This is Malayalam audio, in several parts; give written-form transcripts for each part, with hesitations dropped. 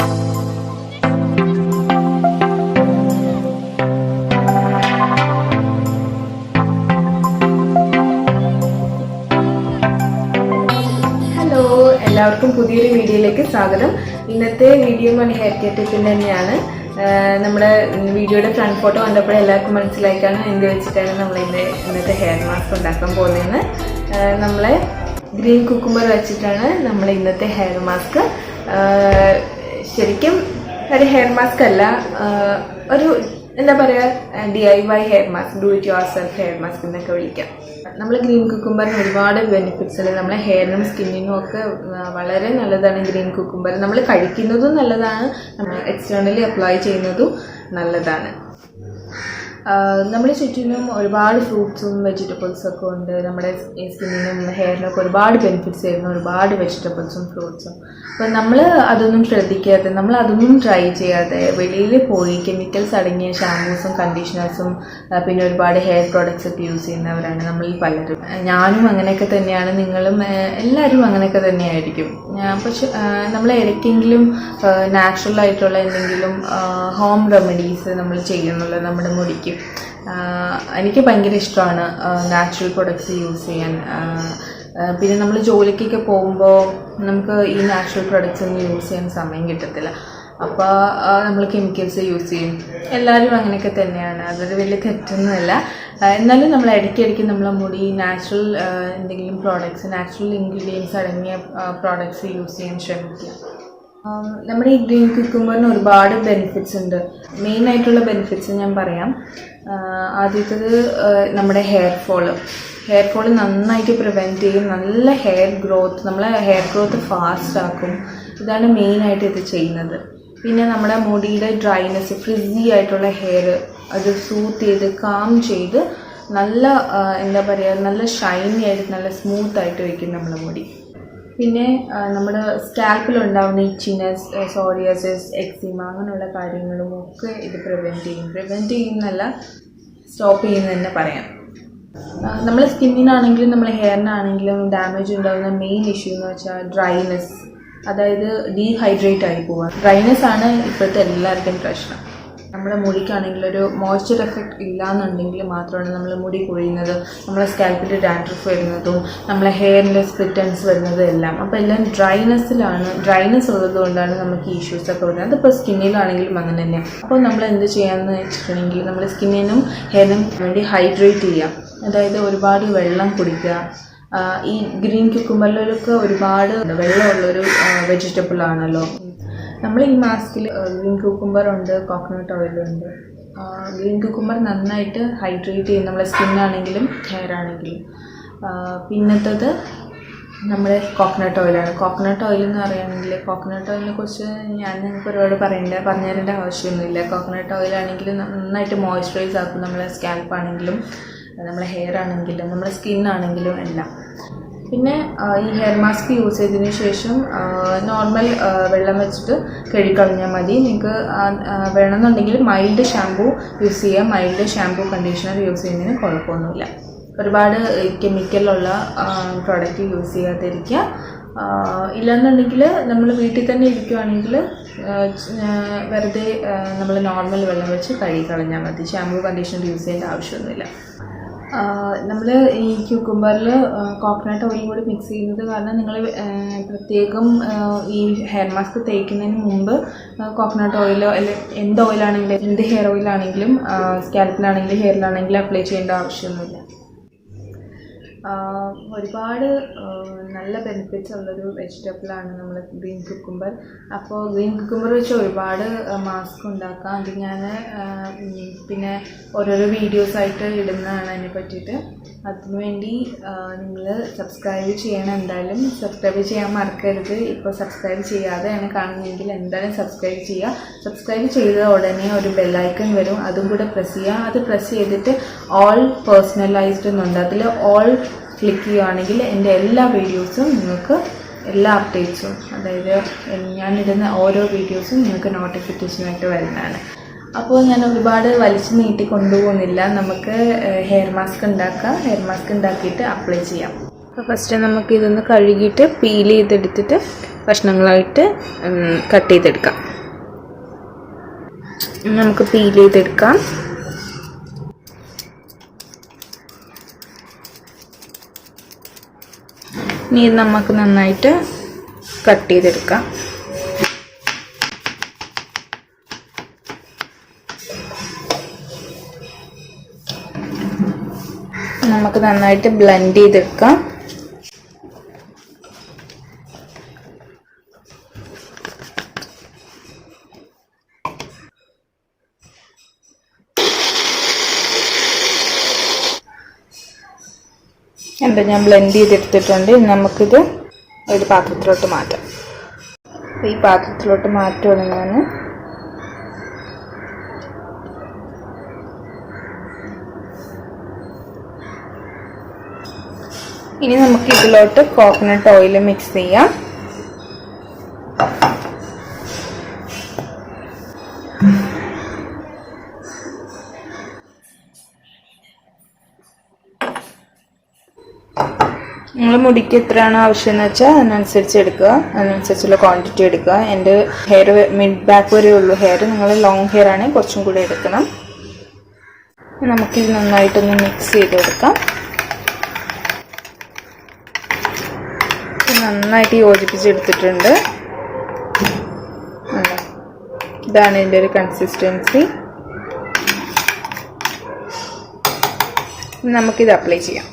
എല്ലാവർക്കും പുതിയൊരു വീഡിയോയിലേക്ക് സ്വാഗതം. ഇന്നത്തെ വീഡിയോ ഹെയർ കെയർ ടിപ്പിൻ്റെ തന്നെയാണ്. നമ്മുടെ വീഡിയോയുടെ ഫ്രണ്ട് ഫോട്ടോ കണ്ടപ്പോൾ എല്ലാവർക്കും മനസ്സിലാക്കാണ് എന്ത് വെച്ചിട്ടാണ് നമ്മൾ ഇന്നത്തെ ഹെയർ മാസ്ക് ഉണ്ടാക്കാൻ പോകുന്നതെന്ന്. നമ്മളെ ഗ്രീൻ കുക്കുംബർ വെച്ചിട്ടാണ് നമ്മൾ ഇന്നത്തെ ഹെയർ മാസ്ക്. ശരിക്കും ഒരു ഹെയർ മാസ്ക് അല്ല, ഒരു എന്താ പറയുക, DIY hair mask, do it your self hair mask എന്നൊക്കെ വിളിക്കാം. നമ്മൾ ഗ്രീൻ കുക്കുംബറിന് ഒരുപാട് ബെനിഫിറ്റ്സ് ഉണ്ട്. നമ്മളെ ഹെയറിനും സ്കിന്നിനും ഒക്കെ വളരെ നല്ലതാണ് ഗ്രീൻ കുക്കുംബർ. നമ്മൾ കഴിക്കുന്നതും നല്ലതാണ്, എക്സ്റ്റേണലി അപ്ലൈ ചെയ്യുന്നതും നല്ലതാണ്. നമ്മുടെ ചുറ്റിനും ഒരുപാട് ഫ്രൂട്ട്സും വെജിറ്റബിൾസൊക്കെ ഉണ്ട്. നമ്മുടെ സ്കിന്നിനും ഹെയറിനൊക്കെ ഒരുപാട് ബെനിഫിറ്റ്സ് തരുന്ന ഒരുപാട് വെജിറ്റബിൾസും ഫ്രൂട്ട്സും. അപ്പോൾ നമ്മൾ അതൊന്നും ശ്രദ്ധിക്കാതെ, നമ്മൾ അതൊന്നും ട്രൈ ചെയ്യാതെ വെളിയിൽ പോയി കെമിക്കൽസ് അടങ്ങിയ ഷാമ്പൂസും കണ്ടീഷണേഴ്സും പിന്നെ ഒരുപാട് ഹെയർ പ്രോഡക്ട്സ് ഒക്കെ യൂസ് ചെയ്യുന്നവരാണ് നമ്മളിൽ പലരും. ഞാനും അങ്ങനെയൊക്കെ തന്നെയാണ്, നിങ്ങളും എല്ലാവരും അങ്ങനെയൊക്കെ തന്നെയായിരിക്കും. പക്ഷെ നമ്മൾ ഇടയ്ക്കെങ്കിലും നാച്ചുറൽ ആയിട്ടുള്ള എന്തെങ്കിലും ഹോം റെമഡീസ് നമ്മൾ ചെയ്യുന്നുള്ളത് നമ്മുടെ മുടിക്ക്. എനിക്ക് ഭയങ്കര ഇഷ്ടമാണ് നാച്ചുറൽ പ്രൊഡക്ട്സ് യൂസ് ചെയ്യാൻ. പിന്നെ നമ്മൾ ജോലിക്കൊക്കെ പോകുമ്പോൾ നമുക്ക് ഈ നാച്ചുറൽ പ്രൊഡക്ട്സ് ഒന്നും യൂസ് ചെയ്യാൻ സമയം കിട്ടത്തില്ല. അപ്പോൾ നമ്മൾ കെമിക്കൽസ് യൂസ് ചെയ്യും. എല്ലാവരും അങ്ങനെയൊക്കെ തന്നെയാണ്, അതൊരു വലിയ തെറ്റൊന്നുമല്ല. എന്നാലും നമ്മൾ ഇടയ്ക്കിടയ്ക്ക് നമ്മളെ മുടി നാച്ചുറൽ എന്തെങ്കിലും പ്രോഡക്ട്സ്, നാച്ചുറൽ ഇൻഗ്രീഡിയൻസ് അടങ്ങിയ പ്രോഡക്ട്സ് യൂസ് ചെയ്യാൻ ശ്രമിക്കുക. നമ്മുടെ ഈ ഗ്രീൻ കുക്കുംബറിന് ഒരുപാട് ബെനിഫിറ്റ്സ് ഉണ്ട്. മെയിനായിട്ടുള്ള ബെനിഫിറ്റ്സ് ഞാൻ പറയാം. ആദ്യത്തേത് നമ്മുടെ ഹെയർ ഫോൾ നന്നായിട്ട് പ്രിവെൻറ്റ് ചെയ്യും. നല്ല ഹെയർ ഗ്രോത്ത്, നമ്മളെ ഹെയർ ഗ്രോത്ത് ഫാസ്റ്റ് ആക്കും. ഇതാണ് മെയിനായിട്ട് ഇത് ചെയ്യുന്നത്. പിന്നെ നമ്മുടെ മുടിയുടെ ഡ്രൈനെസ്, ഫ്രിസി ആയിട്ടുള്ള ഹെയർ അത് സൂത്ത് ചെയ്ത് കാം ചെയ്ത് നല്ല എന്താ പറയുക, നല്ല ഷൈനി ആയിട്ട് നല്ല സ്മൂത്തായിട്ട് വയ്ക്കും നമ്മുടെ മുടി. പിന്നെ നമ്മുടെ സ്കാൽപ്പിലുണ്ടാകുന്ന ഇച്ചിനെസ്, സോറിയാസിസ്, എക്സിമ അങ്ങനെയുള്ള കാര്യങ്ങളും ഒക്കെ ഇത് പ്രിവെൻറ്റ് ചെയ്യുന്നല്ല, സ്റ്റോപ്പ് ചെയ്യുന്നത് തന്നെ പറയാം. നമ്മളെ സ്കിന്നിനാണെങ്കിലും നമ്മളെ ഹെയറിനാണെങ്കിലും ഡാമേജ് ഉണ്ടാകുന്ന മെയിൻ ഇഷ്യൂ എന്ന് വെച്ചാൽ ഡ്രൈനെസ്, അതായത് ഡീഹൈഡ്രേറ്റ് ആയി പോവുക. ഡ്രൈനെസ് ആണ് ഇപ്പോഴത്തെ എല്ലാവർക്കും പ്രശ്നം. നമ്മുടെ മുടിക്കാണെങ്കിൽ ഒരു മോയ്സ്ചർ എഫക്റ്റ് ഇല്ലയെന്നുണ്ടെങ്കിൽ മാത്രമാണ് നമ്മൾ മുടി കൊഴിയുന്നത്, നമ്മളെ സ്കാൽപ്പിൽ ഡാൻഡ്രഫ് വരുന്നതും നമ്മളെ ഹെയറിൻ്റെ സ്പ്ലിറ്റ് എൻഡ്സ് വരുന്നതും എല്ലാം. അപ്പോൾ എല്ലാം ഡ്രൈനെസ് ഉള്ളത് കൊണ്ടാണ് നമുക്ക് ഈ ഇഷ്യൂസൊക്കെ വരുന്നത്. അതിപ്പോൾ സ്കിന്നിലാണെങ്കിലും അങ്ങനെ തന്നെയാണ്. അപ്പോൾ നമ്മൾ എന്ത് ചെയ്യാമെന്ന് വെച്ചിട്ടുണ്ടെങ്കിൽ നമ്മൾ സ്കിന്നിനും ഹെയറിനും വേണ്ടി ഹൈഡ്രേറ്റ് ചെയ്യുക. അതായത് ഒരുപാട് വെള്ളം കുടിക്കുക. ഈ ഗ്രീൻ കുക്കുംബറിലൊക്കെ ഒരുപാട് വെള്ളമുള്ളൊരു വെജിറ്റബിൾ ആണല്ലോ. നമ്മൾ ഈ മാസ്കിൽ ഗ്രീൻ കുക്കുംബർ ഉണ്ട്, കോക്കനട്ട് ഓയിലുണ്ട്. ഗ്രീൻ കുക്കുംബർ നന്നായിട്ട് ഹൈഡ്രേറ്റ് ചെയ്യും നമ്മളെ സ്കിന്നാണെങ്കിലും ഹെയർ ആണെങ്കിലും. പിന്നത്തത് നമ്മുടെ കോക്കനട്ട് ഓയിലാണ്. കോക്കനട്ട് ഓയിൽ എന്ന് പറയുകയാണെങ്കിൽ, കോക്കനട്ട് ഓയിലിനെ കുറിച്ച് ഞാൻ നിങ്ങൾക്ക് ഒരുപാട് പറഞ്ഞു തരേണ്ട ആവശ്യമൊന്നുമില്ല. കോക്കനട്ട് ഓയിലാണെങ്കിൽ നന്നായിട്ട് മോയ്സ്ചറൈസ് ആക്കും നമ്മളെ സ്കാൽപ്പാണെങ്കിലും നമ്മളെ ഹെയർ ആണെങ്കിലും നമ്മുടെ സ്കിന്നാണെങ്കിലും എല്ലാം. പിന്നെ ഈ ഹെയർ മാസ്ക് യൂസ് ചെയ്തതിന് ശേഷം നോർമൽ വെള്ളം വെച്ചിട്ട് കഴുകിക്കളഞ്ഞാൽ മതി. നിങ്ങൾക്ക് വേണമെന്നുണ്ടെങ്കിൽ മൈൽഡ് ഷാമ്പൂ യൂസ് ചെയ്യാം. മൈൽഡ് ഷാമ്പൂ കണ്ടീഷണർ യൂസ് ചെയ്യുന്നതിന് കുഴപ്പമൊന്നുമില്ല. ഒരുപാട് കെമിക്കലുള്ള പ്രോഡക്റ്റ് യൂസ് ചെയ്യാതിരിക്കുക. ഇല്ലെന്നുണ്ടെങ്കിൽ നമ്മൾ വീട്ടിൽ തന്നെ ഇരിക്കുകയാണെങ്കിൽ വെറുതെ നമ്മൾ നോർമൽ വെള്ളം വെച്ച് കഴുകിക്കളഞ്ഞാൽ മതി. ഷാമ്പൂ കണ്ടീഷണർ യൂസ് ചെയ്യേണ്ട ആവശ്യമൊന്നുമില്ല. നമ്മൾ ഈ ക്യൂക്കുംബറിൽ കോക്കനട്ട് ഓയിലും കൂടി മിക്സ് ചെയ്യുന്നത് കാരണം നിങ്ങൾ പ്രത്യേകം ഈ ഹെയർ മാസ്ക് തേക്കുന്നതിന് മുമ്പ് കോക്കനട്ട് ഓയിലോ അല്ലെങ്കിൽ എന്ത് ഓയിലാണെങ്കിലും, എന്ത് ഹെയർ ഓയിലാണെങ്കിലും സ്കാൽപ്പിലാണെങ്കിലും ഹെയറിലാണെങ്കിലും അപ്ലൈ ചെയ്യേണ്ട ആവശ്യമൊന്നുമില്ല. ഒരുപാട് നല്ല ബെനിഫിറ്റ്സ് ഉള്ളൊരു വെജിറ്റബിളാണ് നമ്മൾ ഗ്രീൻ കുക്കുംബർ. അപ്പോൾ ഗ്രീൻ കുക്കുംബർ വെച്ച് ഒരുപാട് മാസ്ക് ഉണ്ടാക്കാം. അത് ഞാൻ പിന്നെ ഓരോരോ വീഡിയോസായിട്ട് ഇടുന്നതാണ് അതിനെ പറ്റിയിട്ട്. അതിനുവേണ്ടി നിങ്ങൾ സബ്സ്ക്രൈബ് ചെയ്യണം. എന്തായാലും സബ്സ്ക്രൈബ് ചെയ്യാൻ മറക്കരുത്. ഇപ്പോൾ സബ്സ്ക്രൈബ് ചെയ്യാതെയാണ് കാണുന്നതെങ്കിൽ എന്തായാലും സബ്സ്ക്രൈബ് ചെയ്യുക. സബ്സ്ക്രൈബ് ചെയ്ത ഉടനെ ഒരു ബെല്ലൈക്കൺ വരും, അതും കൂടെ പ്രസ് ചെയ്യുക. അത് പ്രസ് ചെയ്തിട്ട് ഓൾ പേഴ്സണലൈസ്ഡ് എന്നുണ്ട്, അതിൽ ഓൾ ക്ലിക്ക് ചെയ്യുകയാണെങ്കിൽ എൻ്റെ എല്ലാ വീഡിയോസും നിങ്ങൾക്ക്, എല്ലാ അപ്ഡേറ്റ്സും, അതായത് ഞാനിടുന്ന ഓരോ വീഡിയോസും നിങ്ങൾക്ക് നോട്ടിഫിക്കേഷനായിട്ട് വരുന്നതാണ്. അപ്പോൾ ഞാൻ ഒരുപാട് വലിച്ചു നീട്ടി കൊണ്ടുപോകുന്നില്ല. നമുക്ക് ഹെയർ മാസ്ക് ഉണ്ടാക്കാം. ഹെയർ മാസ്ക് ഉണ്ടാക്കിയിട്ട് അപ്ലൈ ചെയ്യാം. അപ്പോൾ ഫസ്റ്റ് നമുക്ക് ഇതൊന്ന് കഴുകിയിട്ട് പീൽ ചെയ്തെടുത്തിട്ട് കഷ്ണങ്ങളായിട്ട് കട്ട് ചെയ്തെടുക്കാം. നമുക്ക് പീൽ ചെയ്തെടുക്കാം. ഇനി നമുക്ക് നന്നായിട്ട് കട്ട് ചെയ്തെടുക്കാം. നമുക്ക് നന്നായിട്ട് ബ്ലെൻഡ് ചെയ്തെടുക്കാം. എന്താ ഞാൻ ബ്ലെൻഡ് ചെയ്തെടുത്തിട്ടുണ്ട്. നമുക്കിത് ഒരു പാത്രത്തിലോട്ട് മാറ്റാം. ഈ പാത്രത്തിലോട്ട് മാറ്റുകയാണ് ഞാൻ. ഇനി നമുക്ക് ഇതിലോട്ട് കോക്കനട്ട് ഓയിൽ മിക്സ് ചെയ്യാം. നിങ്ങൾ മുടിക്ക് എത്രയാണോ ആവശ്യം എന്ന് വെച്ചാൽ അതിനനുസരിച്ച് എടുക്കുക, അതിനനുസരിച്ചുള്ള ക്വാണ്ടിറ്റി എടുക്കുക. എൻ്റെ ഹെയർ മിഡ് ബാക്ക് വരെ ഉള്ളൂ ഹെയർ. നിങ്ങൾ ലോങ് ഹെയർ ആണെങ്കിൽ കുറച്ചും കൂടി എടുക്കണം. നമുക്കിത് നന്നായിട്ടൊന്ന് മിക്സ് ചെയ്ത് കൊടുക്കാം. നന്നായിട്ട് യോജിപ്പിച്ചെടുത്തിട്ടുണ്ട്. ഇതാണ് ഇതിൻ്റെ ഒരു കൺസിസ്റ്റൻസി. നമുക്കിത് അപ്ലൈ ചെയ്യാം.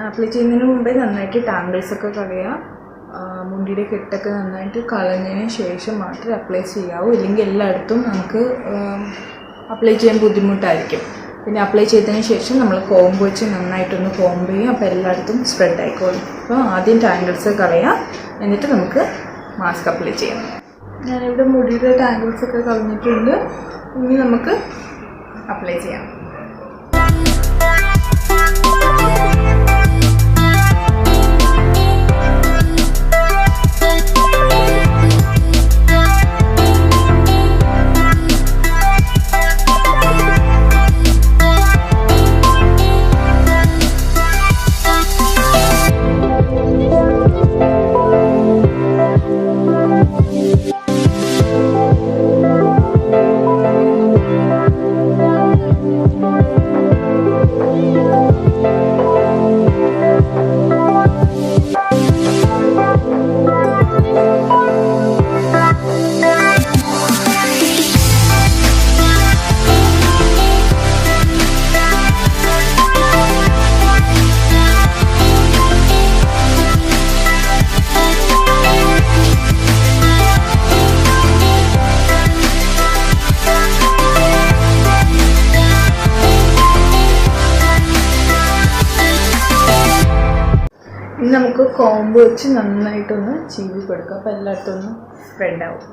അപ്ലൈ ചെയ്യുന്നതിന് മുമ്പേ നന്നായിട്ട് ടാങ്കിൾസ് ഒക്കെ കളയുക. മുടിയുടെ കെട്ടൊക്കെ നന്നായിട്ട് കളഞ്ഞതിന് ശേഷം മാത്രമേ അപ്ലൈ ചെയ്യാവൂ. ഇല്ലെങ്കിൽ എല്ലായിടത്തും നമുക്ക് അപ്ലൈ ചെയ്യാൻ ബുദ്ധിമുട്ടായിരിക്കും. പിന്നെ അപ്ലൈ ചെയ്തതിന് ശേഷം നമ്മൾ കോമ്പ് വെച്ച് നന്നായിട്ടൊന്ന് കോമ്പ് ചെയ്യും. അപ്പോൾ എല്ലായിടത്തും സ്പ്രെഡ് ആയിക്കോളും. അപ്പോൾ ആദ്യം ടാങ്കിൾസ് കളയാം, എന്നിട്ട് നമുക്ക് മാസ്ക് അപ്ലൈ ചെയ്യാം. ഞാനിവിടെ മുടിയുടെ ടാങ്കിൾസ് ഒക്കെ കളഞ്ഞിട്ടുണ്ട്. ഇനി നമുക്ക് അപ്ലൈ ചെയ്യാം. ഇനി നമുക്ക് കോമ്പ് വെച്ച് നന്നായിട്ടൊന്ന് ചീവി കൊടുക്കാം. അപ്പോൾ എല്ലായിടത്തും ഒന്ന് സ്പ്രെഡ് ആവും.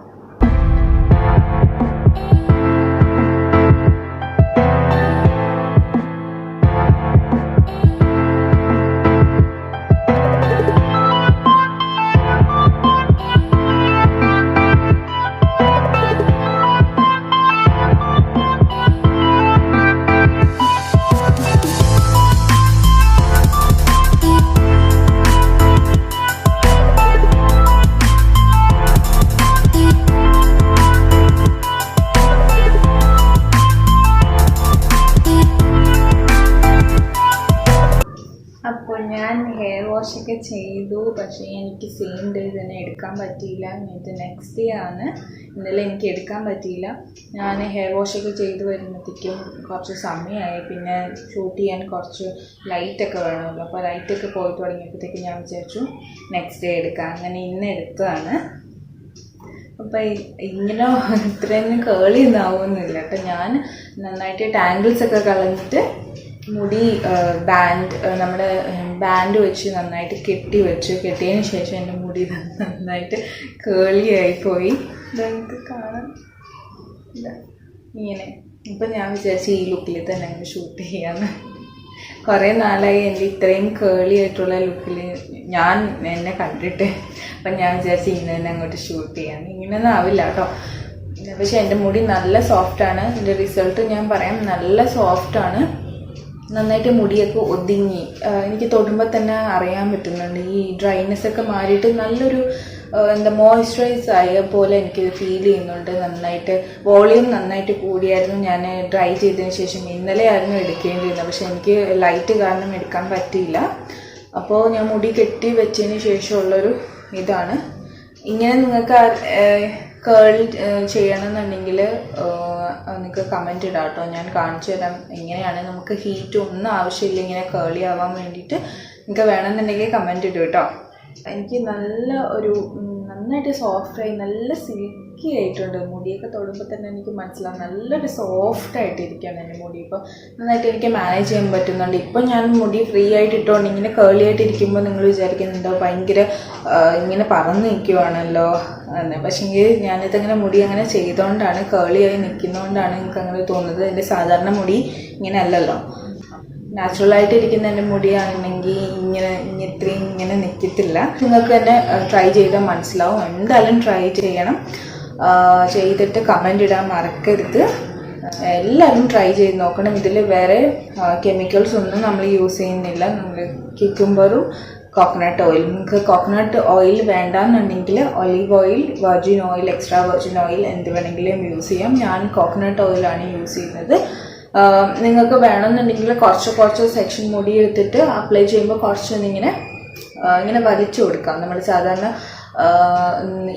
അപ്പോൾ ഞാൻ ഹെയർ വാഷൊക്കെ ചെയ്തു. പക്ഷേ എനിക്ക് സെയിം ഡേ തന്നെ എടുക്കാൻ പറ്റിയില്ല. എന്നിട്ട് നെക്സ്റ്റ് ഡേ ആണ്. ഇന്നലെ എനിക്ക് എടുക്കാൻ പറ്റിയില്ല. ഞാൻ ഹെയർ വാഷൊക്കെ ചെയ്ത് വരുമ്പോഴത്തേക്കും കുറച്ച് സമയമായി. പിന്നെ ഷൂട്ട് ചെയ്യാൻ കുറച്ച് ലൈറ്റൊക്കെ വേണമല്ലോ. അപ്പോൾ ലൈറ്റൊക്കെ പോയി തുടങ്ങിയപ്പോഴത്തേക്ക് ഞാൻ വിചാരിച്ചു നെക്സ്റ്റ് ഡേ എടുക്കാം. അങ്ങനെ ഇന്ന് എടുത്തതാണ്. അപ്പോൾ ഇങ്ങനെ ഇത്രയൊന്നും കേളി ഒന്നാവുമൊന്നുമില്ല കേട്ടോ. ഞാൻ നന്നായിട്ട് ടാങ്കിൾസൊക്കെ കളഞ്ഞിട്ട് മുടി നമ്മുടെ ബാൻഡ് വെച്ച് നന്നായിട്ട് കെട്ടിയതിന് ശേഷം എൻ്റെ മുടി നന്നായിട്ട് കേളിയായിപ്പോയി. ഇതൊക്കെ കാണാൻ ഇങ്ങനെ. ഇപ്പം ഞാൻ വിചാരിച്ചു ഈ ലുക്കിൽ തന്നെ അങ്ങ് ഷൂട്ട് ചെയ്യാമെന്ന്. കുറേ നാളായി എൻ്റെ ഇത്രയും കേളി ആയിട്ടുള്ള ലുക്കിൽ ഞാൻ എന്നെ കണ്ടിട്ട്. അപ്പം ഞാൻ വിചാരിച്ചു ഇന്ന് തന്നെ അങ്ങോട്ട് ഷൂട്ട് ചെയ്യാമെന്ന്. ഇങ്ങനെയൊന്നും ആവില്ല കേട്ടോ. പക്ഷെ എൻ്റെ മുടി നല്ല സോഫ്റ്റാണ്. എൻ്റെ റിസൾട്ട് ഞാൻ പറയാം, നല്ല സോഫ്റ്റാണ്. നന്നായിട്ട് മുടിയൊക്കെ ഒതുങ്ങി. എനിക്ക് തൊടുമ്പോൾ തന്നെ അറിയാൻ പറ്റുന്നുണ്ട്. ഈ ഡ്രൈനെസ്സൊക്കെ മാറിയിട്ട് നല്ലൊരു എന്താ മോയ്സ്ചറൈസ് ആയ പോലെ എനിക്ക് ഫീൽ ചെയ്യുന്നുണ്ട്. നന്നായിട്ട് വോളിയം നന്നായിട്ട് കൂടിയായിരുന്നു. ഞാൻ ഡ്രൈ ചെയ്തതിന് ശേഷം ഇന്നലെ ആയിരുന്നു എടുക്കേണ്ടിയിരുന്നത്, പക്ഷെ എനിക്ക് ലൈറ്റ് കാരണം എടുക്കാൻ പറ്റിയില്ല. അപ്പോൾ ഞാൻ മുടി കെട്ടി വെച്ചതിന് ശേഷമുള്ളൊരു ഇതാണ്. ഇങ്ങനെ നിങ്ങൾക്ക് കേൾ ചെയ്യണമെന്നുണ്ടെങ്കിൽ നിങ്ങൾക്ക് കമൻറ്റ് ഇടാം കേട്ടോ. ഞാൻ കാണിച്ചു തരാം എങ്ങനെയാണ്. നമുക്ക് ഹീറ്റ് ഒന്നും ആവശ്യമില്ല ഇങ്ങനെ കേളി ആവാൻ വേണ്ടിയിട്ട്. നിങ്ങൾക്ക് വേണമെന്നുണ്ടെങ്കിൽ കമൻറ്റ് ഇടും കേട്ടോ. എനിക്ക് നന്നായിട്ട് സോഫ്റ്റായി നല്ല സിൽക്കി ആയിട്ടുണ്ട്. മുടിയൊക്കെ തൊടുമ്പോൾ തന്നെ എനിക്ക് മനസ്സിലാവും നല്ലൊരു സോഫ്റ്റായിട്ടിരിക്കുകയാണ് എൻ്റെ മുടി. ഇപ്പോൾ നന്നായിട്ട് എനിക്ക് മാനേജ് ചെയ്യാൻ പറ്റുന്നുണ്ട്. ഇപ്പം ഞാൻ മുടി ഫ്രീ ആയിട്ട് ഇട്ടുകൊണ്ട് ഇങ്ങനെ കേളി ആയിട്ടിരിക്കുമ്പോൾ നിങ്ങൾ വിചാരിക്കുന്നുണ്ടോ ഭയങ്കര ഇങ്ങനെ പറന്ന് നിൽക്കുവാണല്ലോ എന്ന്. പക്ഷേങ്കിൽ ഞാനിതങ്ങനെ മുടി അങ്ങനെ ചെയ്തുകൊണ്ടാണ്, കേളിയായി നിൽക്കുന്നതുകൊണ്ടാണ് നിങ്ങൾക്ക് അങ്ങനെ തോന്നുന്നത്. എൻ്റെ സാധാരണ മുടി ഇങ്ങനെ അല്ലല്ലോ. നാച്ചുറലായിട്ട് ഇരിക്കുന്ന എൻ്റെ മുടിയാണെന്നെങ്കിൽ ഇങ്ങനെ നിൽക്കത്തില്ല. നിങ്ങൾക്ക് തന്നെ ട്രൈ ചെയ്താൽ മനസ്സിലാവും. എന്തായാലും ട്രൈ ചെയ്യണം. ചെയ്തിട്ട് കമൻ്റ് ഇടാൻ മറക്കരുത്. എല്ലാവരും ട്രൈ ചെയ്ത് നോക്കണം. ഇതിൽ വേറെ കെമിക്കൽസ് ഒന്നും നമ്മൾ യൂസ് ചെയ്യുന്നില്ല. നമ്മൾ ക്യുക്കുംബറും കോക്കനട്ട് ഓയിൽ. നിങ്ങൾക്ക് കോക്കനട്ട് ഓയിൽ വേണ്ടാന്നുണ്ടെങ്കിൽ olive oil, virgin oil, extra virgin oil എന്ത് വേണമെങ്കിലും യൂസ് ചെയ്യാം. ഞാൻ കോക്കനട്ട് ഓയിലാണ് യൂസ് ചെയ്യുന്നത്. നിങ്ങൾക്ക് വേണമെന്നുണ്ടെങ്കിൽ കുറച്ച് സെക്ഷൻ മുടി എടുത്തിട്ട് അപ്ലൈ ചെയ്യുമ്പോൾ ഇങ്ങനെ വലിച്ചു കൊടുക്കാം. നമ്മൾ സാധാരണ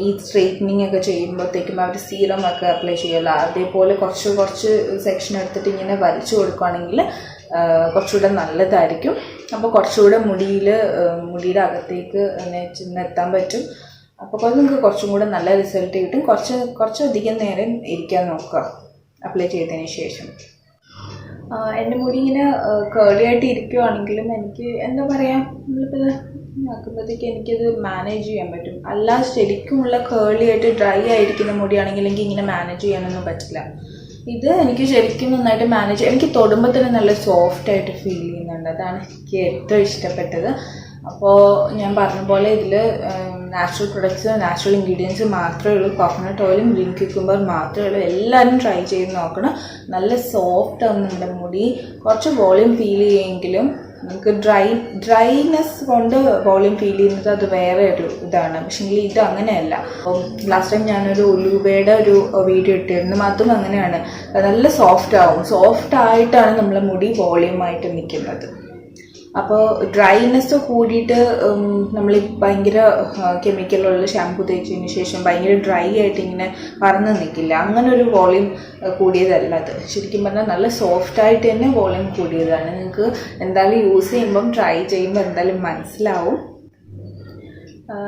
ഈ സ്ട്രെയിറ്റനിങ് ഒക്കെ ചെയ്യുമ്പോഴത്തേക്കും അവർ സീറം ഒക്കെ അപ്ലൈ ചെയ്യുമല്ലോ, അതേപോലെ കുറച്ച് സെക്ഷൻ എടുത്തിട്ട് ഇങ്ങനെ വലിച്ചു കൊടുക്കുകയാണെങ്കിൽ കുറച്ചുകൂടെ നല്ലതായിരിക്കും. അപ്പോൾ കുറച്ചുകൂടെ മുടിയുടെ അകത്തേക്ക് ചെന്നെത്താൻ പറ്റും. അപ്പോൾ നിങ്ങൾക്ക് കുറച്ചും കൂടെ നല്ല റിസൾട്ട് കിട്ടും. കുറച്ചധികം നേരം ഇരിക്കാൻ നോക്കുക അപ്ലൈ ചെയ്തതിന് ശേഷം. എൻ്റെ മുടി ഇങ്ങനെ കേളി ആയിട്ട് ഇരിക്കുവാണെങ്കിലും എനിക്ക് എന്താ പറയുക, നമ്മളിപ്പോൾ ആക്കുമ്പോഴത്തേക്ക് എനിക്കത് മാനേജ് ചെയ്യാൻ പറ്റും. അല്ലാതെ ശരിക്കുമുള്ള കേളി ആയിട്ട് ഡ്രൈ ആയിരിക്കുന്ന മുടിയാണെങ്കിൽ എനിക്ക് ഇങ്ങനെ മാനേജ് ചെയ്യാനൊന്നും പറ്റില്ല. ഇത് എനിക്ക് ശരിക്കും നന്നായിട്ട് മാനേജ്, എനിക്ക് തൊടുമ്പോൾ തന്നെ നല്ല സോഫ്റ്റായിട്ട് ഫീൽ ചെയ്യുന്നുണ്ട്. അതാണ് എനിക്ക് ഏറ്റവും ഇഷ്ടപ്പെട്ടത്. അപ്പോൾ ഞാൻ പറഞ്ഞ പോലെ ഇതിൽ നാച്ചുറൽ പ്രൊഡക്ട്സ്, നാച്ചുറൽ ഇൻഗ്രീഡിയൻസ് മാത്രമേ ഉള്ളൂ. കോക്കനട്ട് ഓയിലും ഗ്രീൻ ക്യൂക്കുംബർ മാത്രമേ ഉള്ളൂ. എല്ലാവരും ട്രൈ ചെയ്ത് നോക്കണം. നല്ല സോഫ്റ്റ് ആവും നമ്മുടെ മുടി. കുറച്ച് വോളിയം ഫീൽ ചെയ്യുമെങ്കിലും നമുക്ക് ഡ്രൈനെസ് കൊണ്ട് വോളിയം ഫീൽ ചെയ്യുന്നത് അത് വേറെ ഒരു ഇതാണ്. പക്ഷേ ഇത് അങ്ങനെയല്ല. അപ്പം ലാസ്റ്റ് ടൈം ഞാനൊരു ഉലുവയുടെ ഒരു വീഡിയോ ഇട്ടിരുന്നു, അതും അങ്ങനെയാണ്. നല്ല സോഫ്റ്റ് ആവും. സോഫ്റ്റ് ആയിട്ടാണ് നമ്മളെ മുടി വോളിയമായിട്ട് നിൽക്കുന്നത്. അപ്പോൾ ഡ്രൈനെസ് കൂടിയിട്ട് നമ്മൾ ഭയങ്കര കെമിക്കലുള്ള ഷാമ്പു തേച്ചതിന് ശേഷം ഭയങ്കര ഡ്രൈ ആയിട്ട് ഇങ്ങനെ പറന്ന് നിൽക്കില്ല. അങ്ങനെ ഒരു വോളിയം കൂടിയതല്ല അത്. ശരിക്കും പറഞ്ഞാൽ നല്ല സോഫ്റ്റായിട്ട് തന്നെ വോളിയം കൂടിയതാണ്. നിങ്ങൾക്ക് എന്തായാലും യൂസ് ചെയ്യുമ്പം ട്രൈ ചെയ്യുമ്പോൾ എന്തായാലും മനസ്സിലാവും.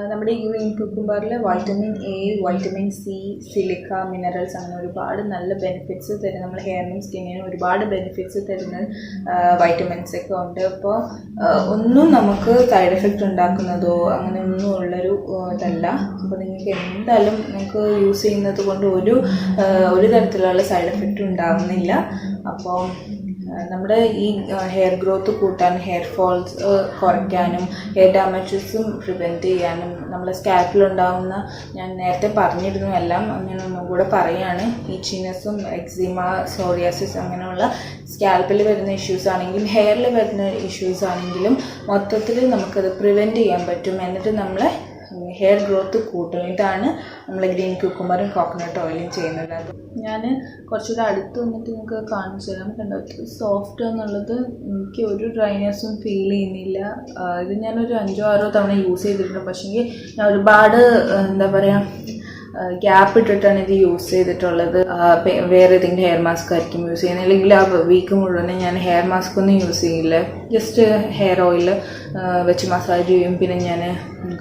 നമ്മുടെ ഈ ഗ്രീൻ ക്യൂക്കുംബറിൽ vitamin A, vitamin C, silica, minerals അങ്ങനെ ഒരുപാട് നല്ല ബെനിഫിറ്റ്സ് തരുന്ന, നമ്മുടെ ഹെയറിനും സ്കിന്നിനും ഒരുപാട് ബെനിഫിറ്റ്സ് തരുന്ന വൈറ്റമിൻസ് ഒക്കെ ഉണ്ട്. അപ്പോൾ ഒന്നും നമുക്ക് സൈഡ് എഫക്റ്റ് ഉണ്ടാക്കുന്നതോ അങ്ങനെ ഒന്നും ഉള്ളൊരു ഇതല്ല. അപ്പോൾ നിങ്ങൾക്ക് എന്തായാലും നിങ്ങൾക്ക് യൂസ് ചെയ്യുന്നത് കൊണ്ട് ഒരു തരത്തിലുള്ള സൈഡ് എഫക്റ്റ് ഉണ്ടാകുന്നില്ല. അപ്പോൾ നമ്മുടെ ഈ ഹെയർ ഗ്രോത്ത് കൂട്ടാൻ, ഹെയർ ഫോൾസ് കുറയ്ക്കാനും, ഹെയർ ഡാമേജസും പ്രിവെൻറ്റ് ചെയ്യാനും, നമ്മളെ സ്കാൽപ്പിലുണ്ടാകുന്ന, ഞാൻ നേരത്തെ പറഞ്ഞിരുന്നു എല്ലാം, അങ്ങനെ ഒന്നും കൂടെ പറയുകയാണ്, ഈച്ചിനെസ്സും എക്സിമ, സോറിയാസിസ് അങ്ങനെയുള്ള സ്കാൽപ്പിൽ വരുന്ന ഇഷ്യൂസ് ആണെങ്കിലും ഹെയറിൽ വരുന്ന ഇഷ്യൂസ് ആണെങ്കിലും മൊത്തത്തിൽ നമുക്കത് പ്രിവെൻറ്റ് ചെയ്യാൻ പറ്റും. എന്നിട്ട് നമ്മളെ ഹെയർ ഗ്രോത്ത് കൂട്ടും. ഇതാണ് നമ്മൾ ഗ്രീൻ ക്യൂക്കുംബറും കോക്കനട്ട് ഓയിലും ചെയ്യുന്നത്. അത് ഞാൻ കുറച്ചുകൂടെ അടുത്ത് വന്നിട്ട് നിങ്ങൾക്ക് കാണിച്ചു തരാം. കണ്ടോ സോഫ്റ്റ് എന്നുള്ളത്, എനിക്ക് ഒരു ഡ്രൈനെസ്സും ഫീൽ ചെയ്യുന്നില്ല. ഇത് ഞാനൊരു 5-6 തവണ യൂസ് ചെയ്തിട്ടുണ്ട്. പക്ഷേങ്കിൽ ഞാൻ ഒരുപാട് എന്താ പറയുക ഗ്യാപ്പ് ഇട്ടിട്ടാണ് ഇത് യൂസ് ചെയ്തിട്ടുള്ളത്. വേറെ ഏതെങ്കിലും ഹെയർ മാസ്ക് ആയിരിക്കും യൂസ് ചെയ്യുന്നത്. അല്ലെങ്കിൽ ആ വീക്ക് മുഴുവൻ ഞാൻ ഹെയർ മാസ്ക് ഒന്നും യൂസ് ചെയ്യില്ല. ജസ്റ്റ് ഹെയർ ഓയിൽ വെച്ച് മസാജ് ചെയ്യും, പിന്നെ ഞാൻ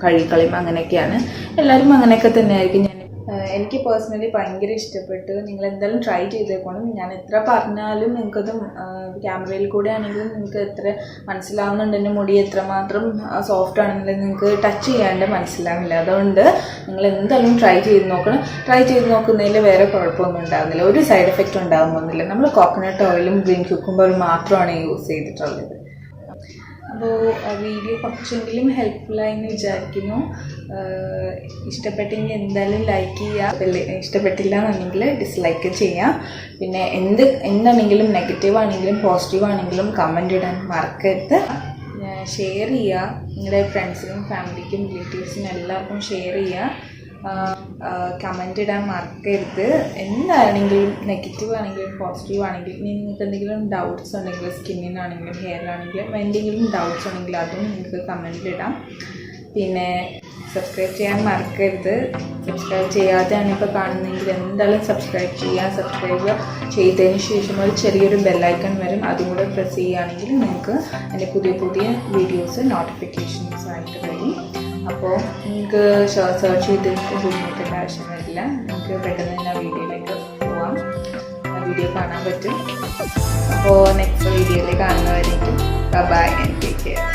കഴുകിക്കളയും. അങ്ങനെയൊക്കെയാണ്. എല്ലാവരും അങ്ങനെയൊക്കെ തന്നെ ആയിരിക്കും. എനിക്ക് പേഴ്സണലി ഭയങ്കര ഇഷ്ടപ്പെട്ടു. നിങ്ങൾ എന്തായാലും ട്രൈ ചെയ്തേക്കണം. ഞാൻ എത്ര പറഞ്ഞാലും നിങ്ങൾക്കത് ക്യാമറയിൽ കൂടെ ആണെങ്കിലും നിങ്ങൾക്ക് എത്ര മനസ്സിലാവുന്നുണ്ട് എൻ്റെ മുടി എത്രമാത്രം സോഫ്റ്റ് ആണെന്നുള്ളത് നിങ്ങൾക്ക് ടച്ച് ചെയ്യാണ്ട് മനസ്സിലാവില്ല. അതുകൊണ്ട് നിങ്ങൾ എന്തായാലും ട്രൈ ചെയ്ത് നോക്കണം. ട്രൈ ചെയ്ത് നോക്കുന്നതിൽ വേറെ കുഴപ്പമൊന്നും ഉണ്ടാകുന്നില്ല, ഒരു സൈഡ് എഫക്റ്റ് ഉണ്ടാകുന്നൊന്നുമില്ല. നമ്മൾ കോക്കനട്ട് ഓയിലും ഗ്രീൻ ക്യൂക്കുംബറും മാത്രമാണ് യൂസ് ചെയ്തിട്ടുള്ളത്. അപ്പോൾ വീഡിയോ കുറച്ചെങ്കിലും ഹെൽപ്ഫുള്ളായെന്ന് വിചാരിക്കുന്നു. ഇഷ്ടപ്പെട്ടെങ്കിൽ എന്തായാലും ലൈക്ക് ചെയ്യുക. ഇഷ്ടപ്പെട്ടില്ല എന്നുണ്ടെങ്കിൽ ഡിസ്ലൈക്ക് ചെയ്യാം. പിന്നെ എന്താണെങ്കിലും നെഗറ്റീവ് ആണെങ്കിലും പോസിറ്റീവ് ആണെങ്കിലും കമൻ്റ് ഇടാൻ മറക്കരുത്. ഷെയർ ചെയ്യുക. നിങ്ങളുടെ ഫ്രണ്ട്സിനും ഫാമിലിക്കും റിലേറ്റീവ്സിനും എല്ലാവർക്കും ഷെയർ ചെയ്യുക. കമൻ്റ് ഇടാൻ മറക്കരുത്. എന്താണെങ്കിലും നെഗറ്റീവ് ആണെങ്കിലും പോസിറ്റീവ് ആണെങ്കിലും നിങ്ങൾക്ക് എന്തെങ്കിലും ഡൗട്ട്സ് ഉണ്ടെങ്കിൽ സ്കിന്നിനാണെങ്കിലും ഹെയറിനാണെങ്കിലും എന്തെങ്കിലും ഡൗട്ട്സ് ഉണ്ടെങ്കിൽ അതും നിങ്ങൾക്ക് കമൻറ്റിലിടാം. പിന്നെ സബ്സ്ക്രൈബ് ചെയ്യാൻ മറക്കരുത്. സബ്സ്ക്രൈബ് ചെയ്യാതെയാണ് ഇപ്പോൾ കാണുന്നതെങ്കിൽ എന്തായാലും സബ്സ്ക്രൈബ് ചെയ്യുക. സബ്സ്ക്രൈബ് ചെയ്തതിന് ശേഷം ഒരു ചെറിയൊരു ബെല്ലൈക്കൺ വരും, അതും കൂടെ പ്രസ് ചെയ്യുകയാണെങ്കിൽ നിങ്ങൾക്ക് എൻ്റെ പുതിയ പുതിയ വീഡിയോസ് നോട്ടിഫിക്കേഷൻസ് ആയിട്ട് വരും. അപ്പോൾ നിങ്ങൾക്ക് സെർച്ച് ചെയ്ത് ബുദ്ധിമുട്ടേണ്ട ആവശ്യം വരില്ല. നിങ്ങൾക്ക് പെട്ടെന്ന് തന്നെ വീഡിയോയിലേക്ക് പോവാം, വീഡിയോ കാണാൻ പറ്റും. അപ്പോൾ നെക്സ്റ്റ് വീഡിയോയിൽ കാണുന്നവരേക്കും ബൈ ആൻഡ് ടേക്ക് കെയർ.